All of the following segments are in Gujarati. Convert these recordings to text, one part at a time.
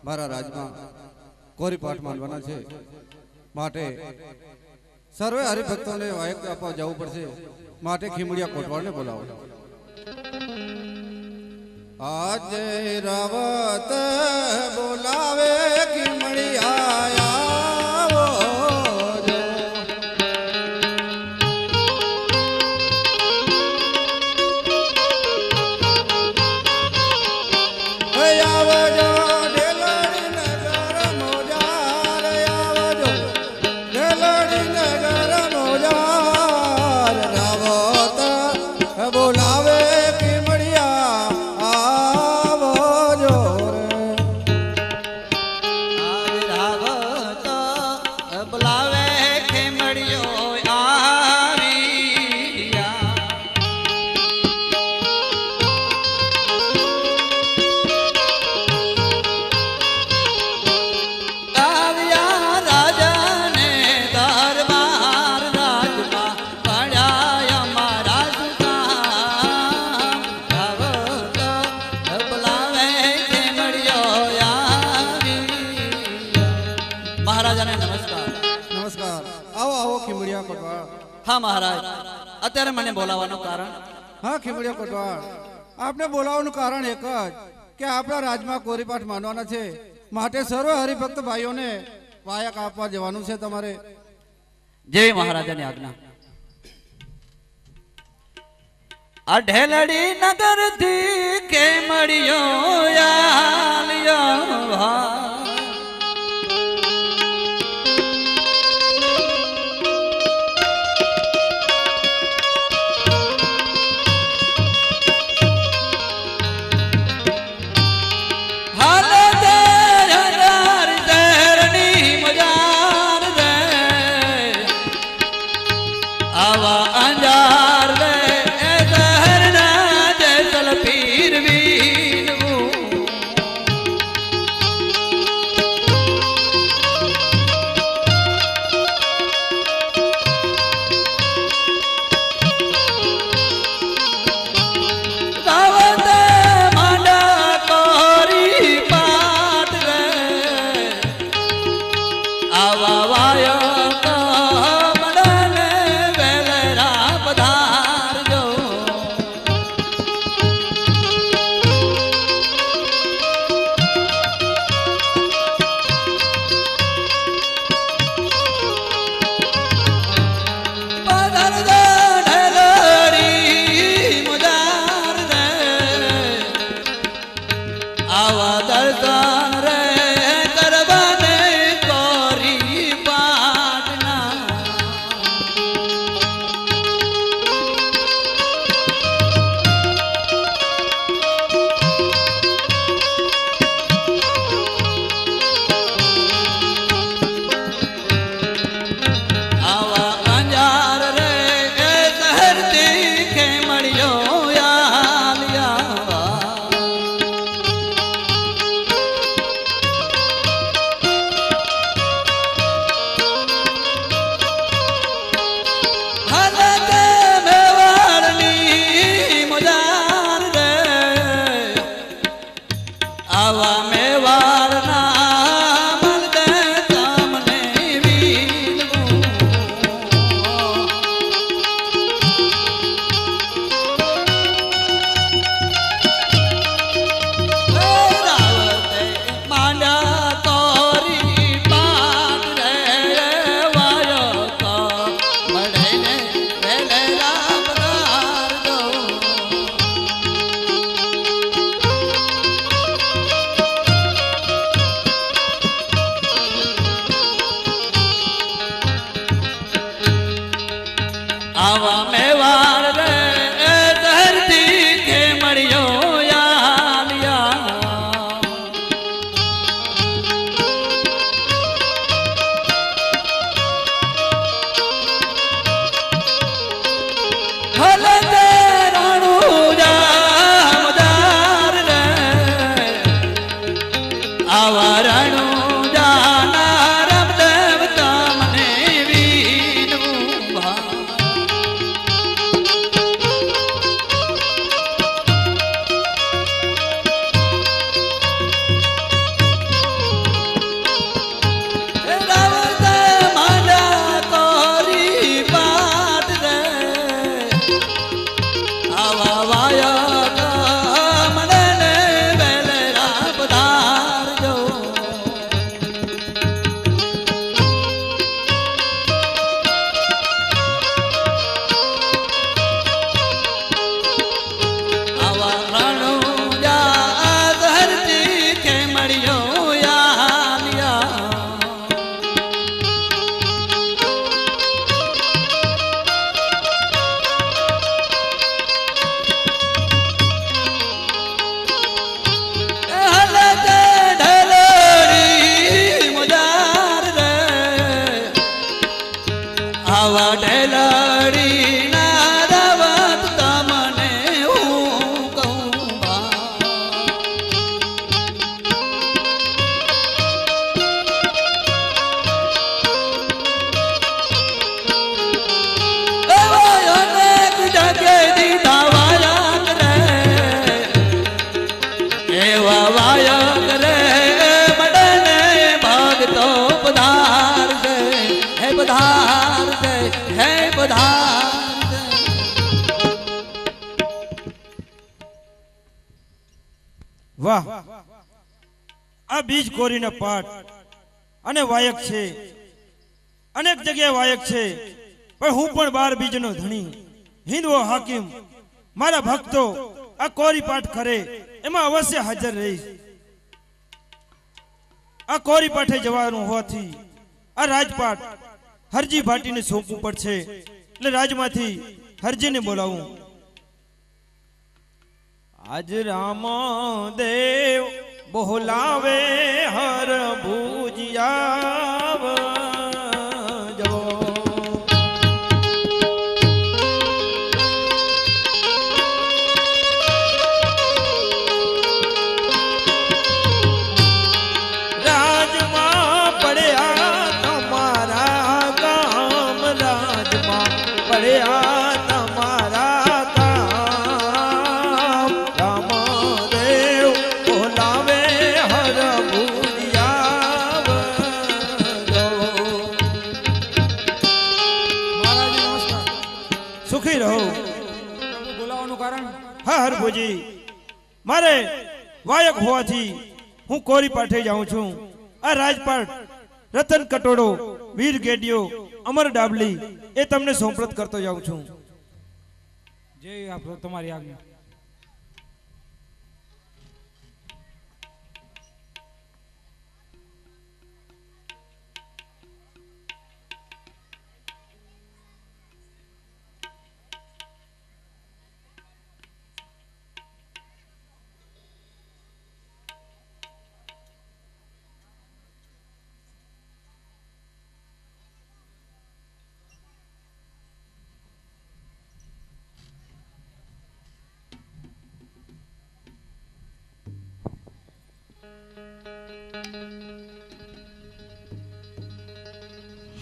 મારા રાજમાં કોરી પાઠ માંડવાના છે માટે સર્વે હરિભક્તોને વાયક આપવા જવું પડશે માટે ખીમડિયા કોટવાળને બોલાવો આજે રાવત બોલાવે ખીમડિયા हाँ महाराज अत्यारे मने बोलावानुं कारण हाँ खीमड़िया कोटवाळ आपने बोलावानुं कारण एक ज के आपणा राज्यमां कोरीपाठ मानवाना छे माटे सर्व हरिभक्त भाईओने वायक आपवा जवानुं छे तमारे जेवी महाराजानी आज्ञा अढेलड़ी नगर थी खेमड़ियो यालियो પધાર વાહ, આ બીજ કોરીના પાઠ અને વાયક છે, અનેક જગ્યાએ વાયક છે, પણ હું પણ 12 બીજનો ધણી હિન્દવો હાકીમ મારા ભક્તો આ કોરી પાઠ કરે એમાં અવશ્ય હાજર રહીશ. આ કોરી પાઠે જવાનું હોવાથી આ રાજપાઠ હરજી ભાટીને સોંપવું પડશે, એટલે રાજમાંથી હરજીને બોલાવું. આજ રામ દેવ બોલાવે હર ભુજિયા જો રાજમાં પડ્યા તમારા ગામ, રાજમાં પડ્યા તમારા ગામ, રામદેવ બોલાવે હર ભુજિયા જો. મહારાજ નમસ્કાર. સુખી રહો. બોલાવવાનું કારણ? હા હરભુજી, મારે વાયક હોવાથી હું કોરી પાઠે જાઉં છું. આ રાજપાટ રતન કટોડો, વીર ગેડિયો, અમર ડાબલી એ તમને સોંપત કરતો જાઉં છું. જય આપો તમારી આજ્ઞા.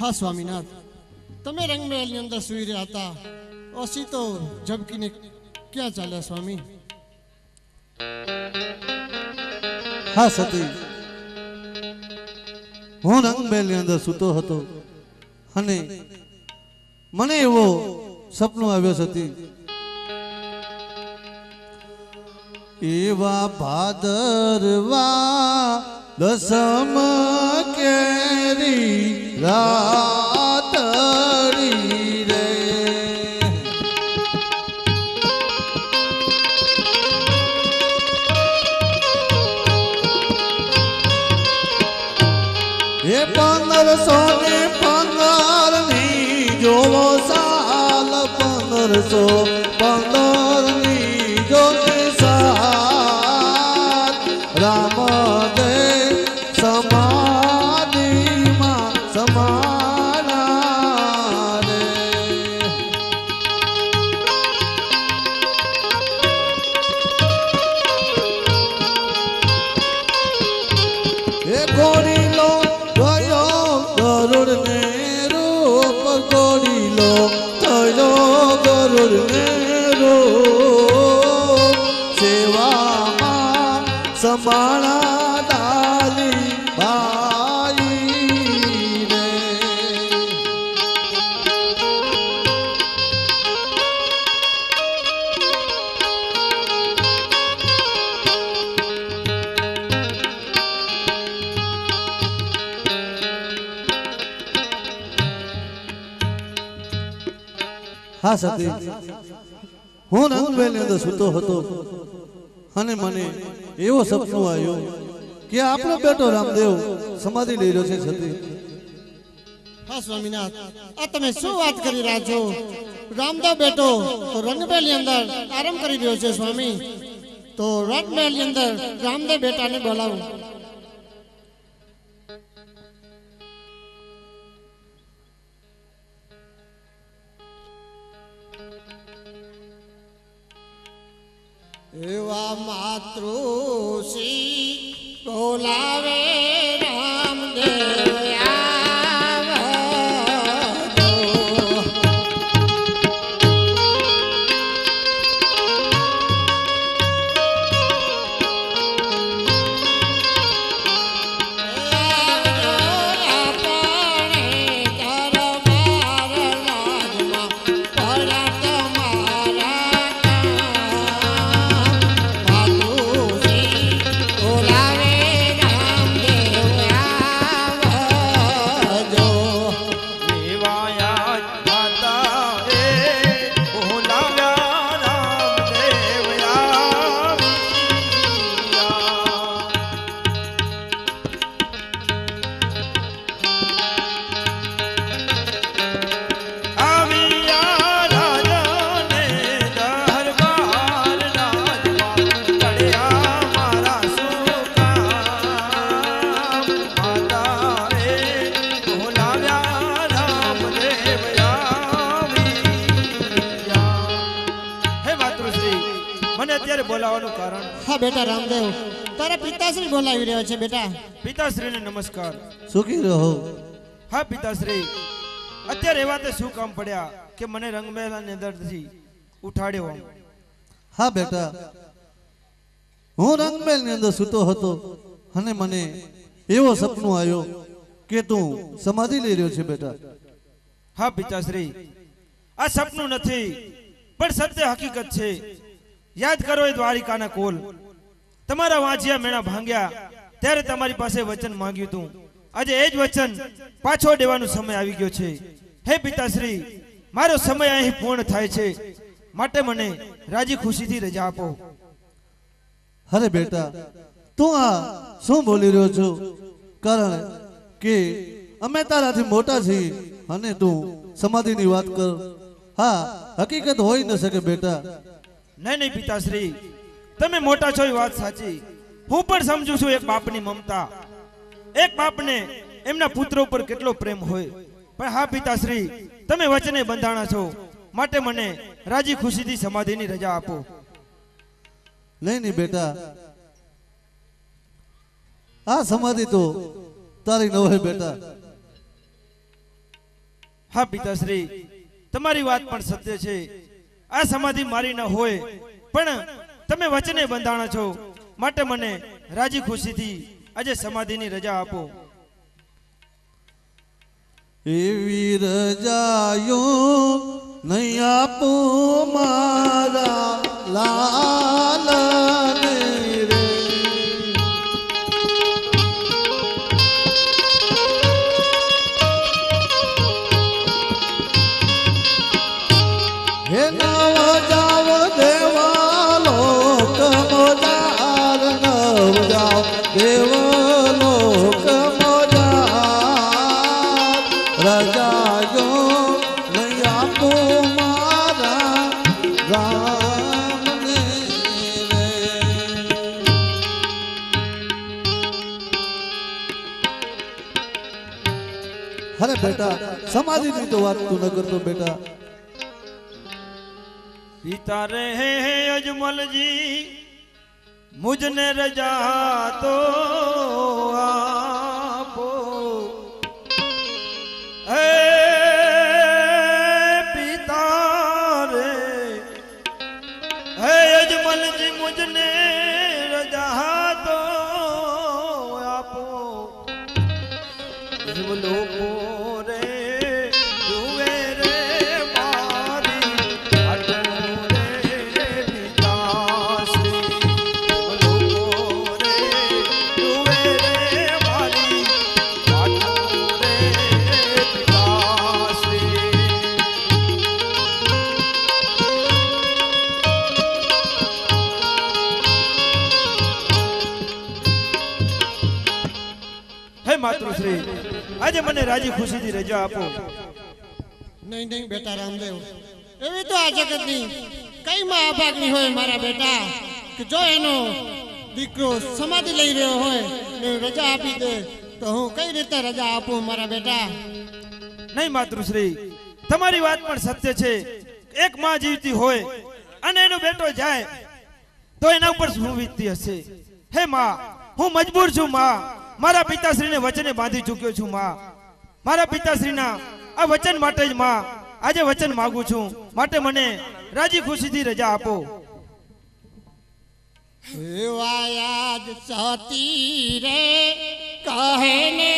હા સ્વામીનાથ, તમે રંગમહેલની અંદર સુઈ રહ્યા હતા, ઓછી તો ઝબકીને ક્યાં ચાલ્યા સ્વામી? હા સતી, હું રંગમહેલની અંદર સૂતો હતો અને મને એવો સપનું આવ્યો સતી. એવા ભાદરવા દસમ કેરી રાતડી રે, એ 1515 જોવો સાલ, 1515 જોવો સાલ, રામદેવ સમાધિમાં સમાના રે. એ ઘોડીલો ગયો ગરુડ ને રૂપ, ઘોડીલો ગયો ગરુડ ને રૂપ, સેવામાં સમાણા દાલી ભાઈ રે. હા સતી, હું રંગમહેલની અંદર સૂતો હતો અને મને એવો સપનું આવ્યો કે આપણો બેટો રામદેવ સમાધિ લઈ રહ્યો છે સતી. હા સ્વામીનાથ, આ તમે શું વાત કરી રહ્યા છો? રામદેવ બેટો તો રંગમહેલની અંદર આરામ કરી રહ્યો છે સ્વામી. તો રંગમહેલની અંદર રામદેવ બેટાને બોલાવું. એવા માતૃશ્રી બોલાવે રામદેવ આવજો. આપણે દરબાર રાજમાં હા બેટા રામદેવ, તારા પિતાશ્રી બોલાવી રહ્યો છે બેટા. પિતાશ્રીને નમસ્કાર. સુખી રહો. હા પિતાશ્રી, અત્યારે એવા તે શું કામ પડ્યા કે મને રંગમહેલની અંદરથી ઉઠાડ્યો? હા બેટા, હું રંગમહેલની અંદર સૂતો હતો અને મને એવો સપનું આવ્યો કે તું સમાધિ લઈ રહ્યો છે બેટા. હા પિતાશ્રી, આ સપનું નથી પણ સત્ય હકીકત છે. યાદ કરો એ દ્વારિકાના કોલ, તમારા વાંજિયા મેણા ભાંગ્યા ત્યારે તમારી પાસે વચન માંગ્યું હતું. આજે એ જ વચન પાછો દેવાનો સમય આવી ગયો છે. હે પિતાશ્રી, મારો સમય અહીં પૂર્ણ થાય છે, માટે મને રાજી ખુશીથી રજા આપો. અરે બેટા, તું આ શું બોલી રહ્યો છો? કારણ કે અમે તારાથી મોટા છીએ અને તું સમાધિની વાત કર. હા, હકીકત હોઈ ન શકે બેટા. નહીં નહીં પિતાશ્રી, તમે મોટા છો એ વાત સાચી. હું પણ સમજુ છું એક બાપની મમતા, એક બાપને એમના પુત્રો ઉપર કેટલો પ્રેમ હોય. પણ હા પિતાશ્રી, તમે વચને બંધાણા છો, માટે મને રાજી ખુશીથી સમાધિની રજા આપો. નહીં નહીં બેટા, આ સમાધિ તો તારી ન હોય બેટા. હા પિતાશ્રી, તમારી વાત પણ સત્ય છે. આ સમાધિ મારી ન હોય, પણ તમે વચને બંધાણા છો, માટે મને રાજી ખુશીથી આજે સમાધિની રજા આપો. એવી રજાયો નહીં આપું મારા લાલને રે. હે નવ જાવ દેવા લોક મોજાર, નવ જાવ દેવ લોક મોજાર. રજાયો નહીં આપું મારા રામને રે. અરે બેટા, સમાધિની તો વાત તું ન કરતો બેટા. પિતા રે અજમલજી, મુझने રજા તો આપો. હે પિતા રે, હે અજમલજી, મુझने રજા તો આપો. જીવ લોકો રે જુએ રે મારી વાટો રે પિતાશ્રી. જીવ લોકો રે જુએ રે મારી વાટો રે પિતાશ્રી. હે માતૃશ્રી, આજે મને રાજી ખુશીથી રજા આપો. નહીં નહીં બેટા રામદેવ, એવી તો આ જગતની કઈ માં અભાગની હોય મારા બેટા કે જો એનો દીકરો સમાધિ લઈ રહ્યો હોય ને રજા આપી દે તો હું કઈ રીતે રજા આપું મારા બેટા? નહીં માતૃશ્રી, તમારી વાત પણ સત્ય છે. એક માં જીવતી હોય અને એનો બેટો જાય તો એના ઉપર શું વીતતી હશે? હે માં, હું મજબૂર છું માં. મારા પિતાશ્રીને વચને બાંધી ચૂક્યો છું માં. મારા પિતાશ્રીના આ વચન માટે જ માં આજે વચન માંગુ છું, માટે મને રાજી ખુશીથી રજા આપો. વાયાદ સતી રે કહે ને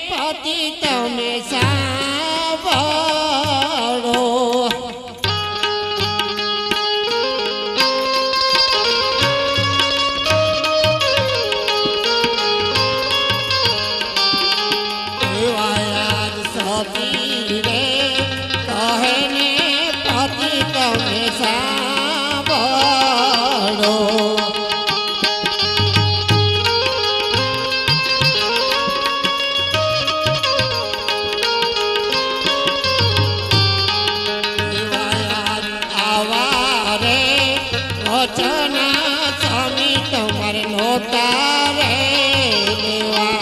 પતિ તમે સાંભળો. વાયાદ સતી રે કહે ને પતિ તમે સાંભળો. વચના સ્વામી તમારે નોતા રે લેવા.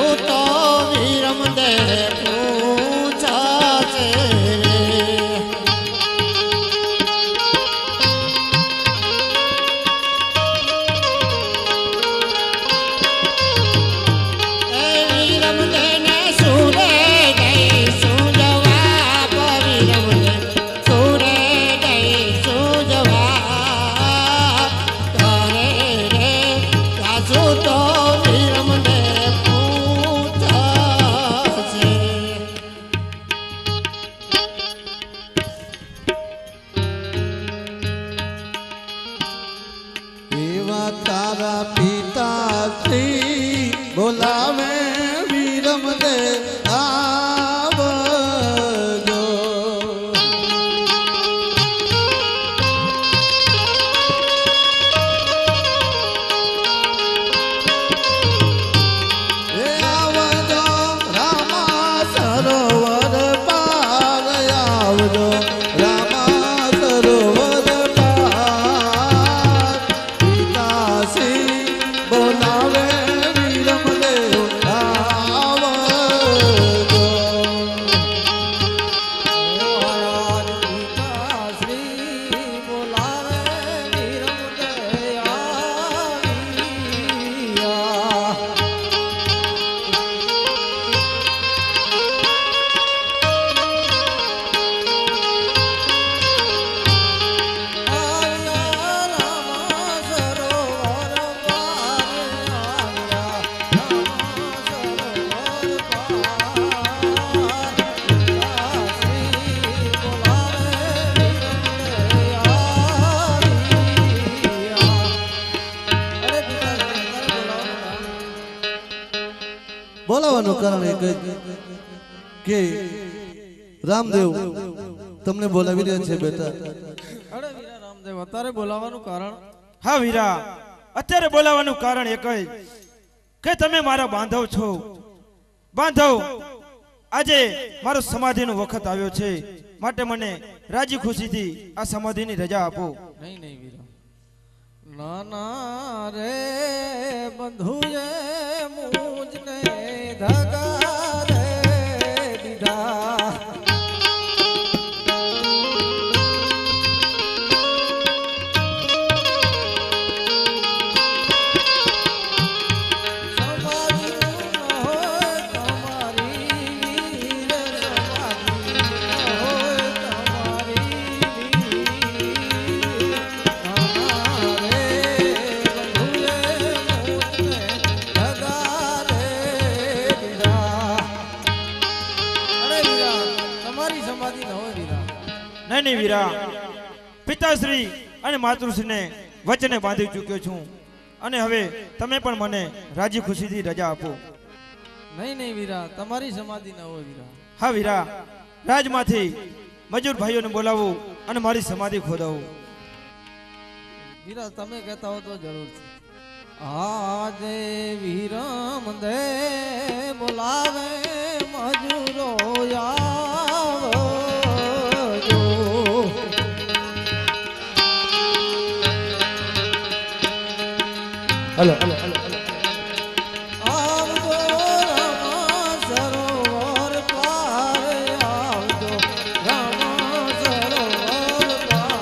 શું તો વિરમ દે પૂછા છે એવા તારા પિતાશ્રી બોલાવે વિરમ દે આવજો એ આવજો રામા સરોવર પાર આવજો રામા સરોવર પાર પિતાશ્રી બોલાવે વિરમ દેવ આવજો બોલાવાનું કારણ એક જ કે રામદેવ તમને બોલાવી રહ્યા છે બેટા અરે વીરા રામદેવ અત્યારે બોલાવાનું કારણ હા વીરા અત્યારે બોલાવાનું કારણ એક જ કે તમે મારા બાંધવ છો બાંધવ આજે મારો સમાધિનો વખત આવ્યો છે માટે મને રાજી ખુશીથી આ સમાધિની રજા આપો નહીં નહીં વીરા ના ના રે બંધુએ મુજને ધગા રે દીધા નહીં વીરા પિતાશ્રી અને માતૃશ્રીને વચને બાંધી ચૂક્યો છું અને હવે તમે પણ મને રાજી ખુશીથી રજા આપો નહીં નહીં વીરા તમારી સમાધિ ન હોય વીરા હા વીરા રાજમાંથી મજૂર ભાઈઓને બોલાવું અને મારી સમાધિ ખોદાવું વીરા તમે કહેતા હો તો જરૂર છે આજે વિરમ દે બોલાવે મજૂરો આવજો હલો આવજો રામા સરોવર પાર આવજો રામા સરોવર પાર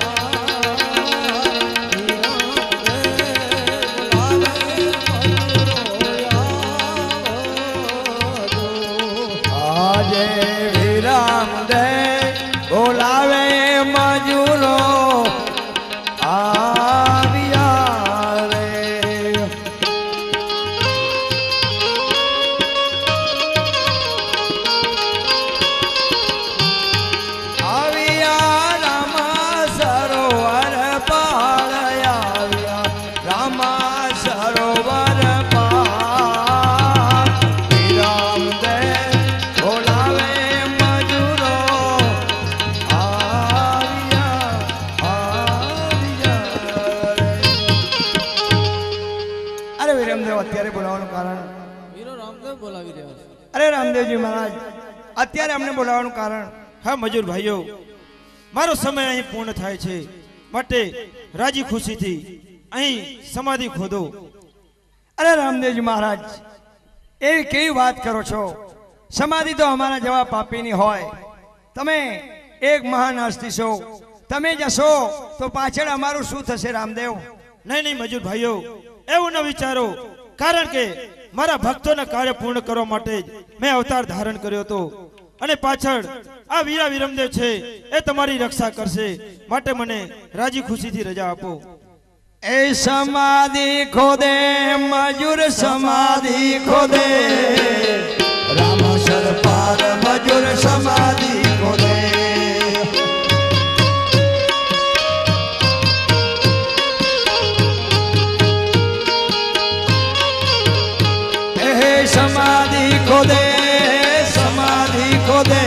આજે વિરામ દે બોલાવે મજૂરો આવ્યા રે આવ્યા રામા સરોવર પાર આવ્યા રામા સરોવર પાર વિરામ દે બોલાવે મજૂરો અરે વિરમદેવ અત્યારે બોલાવવાનું કારણ વીરો રામદેવ બોલાવી રહ્યા છે અરે રામદેવજી મહારાજ અત્યારે અમને બોલાવવાનું કારણ હા મજૂર ભાઈઓ મારો સમય અહીં પૂર્ણ થાય છે માટે રાજી ખુશીથી અહીં સમાધિ ખોદો અરે રામદેવજી મહારાજ એવી કેવી વાત કરો છો? સમાધિ તો અમારા જેવા પાપીની હોય. તમે એક મહાન હસ્તી છો, તમે જશો તો પાછળ અમારું શું થશે રામદેવ? નહીં નહીં મજૂર ભાઈઓ, એવું ન વિચારો, કારણ કે મારા ભક્તોના કાર્ય પૂર્ણ કરવા માટે જ મેં અવતાર ધારણ કર્યો હતો, અને પાછળ આ વીરા વિરમદેવ છે એ તમારી રક્ષા કરશે, માટે મને રાજી ખુશીથી રજા આપો. એ સમાધિ ખોદે મજૂર સમાધિ ખોદે, રામ સરપાર મજૂર સમાધિ ખોદે. સમાધિ ખોદે સમાધિ ખોદે,